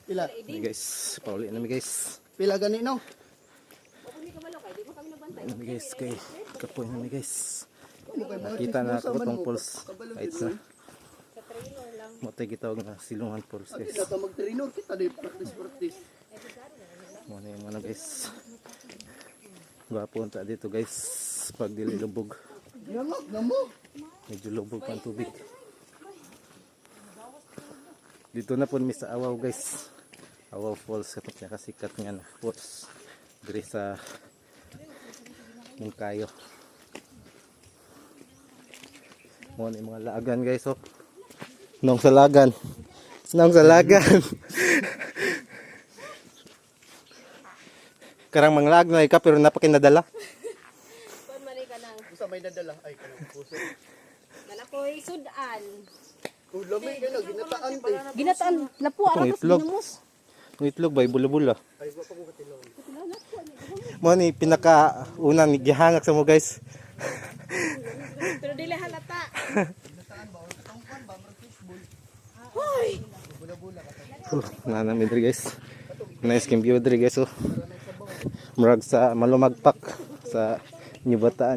Pila. Hey guys, pauli na mi guys. Pila gani no? Ano mi guys, kay kapoy na mi guys. Mo kay Nakita na ako tong pulse. Kahit sa motay kita og na silungan pulse guys. Kita ta magtrainer kita di practice. Mo na yung ano guys. Gwapo unta dito guys. Pag dili lubog. Yamag na mo. Medyo lubog pa ang tubig. Dito na po mi sa Awaw guys. Awaw Falls kapag nakasikat nga na falls. Diri sa Mungkayo. Mo na yung mga lagan guys oh. Nong sa lagan. Nong sa lagan. Karang manglag na ika pero napakinadala. Kon mali ka nang. Sa may nadala ay kanang puso. Nalakoy sudan. Kung lamay ka na ginataan tay. Ginataan lapu ara Itong itlog. Yung itlog ba bula-bula. Ay wa pa ko katilaw. Mo ni pinaka unang gihangak sa mo guys. Pero dili halata. Nanami diri guys. Nice kim view diri guys oh. Murag sa malumagpak sa New Bataan.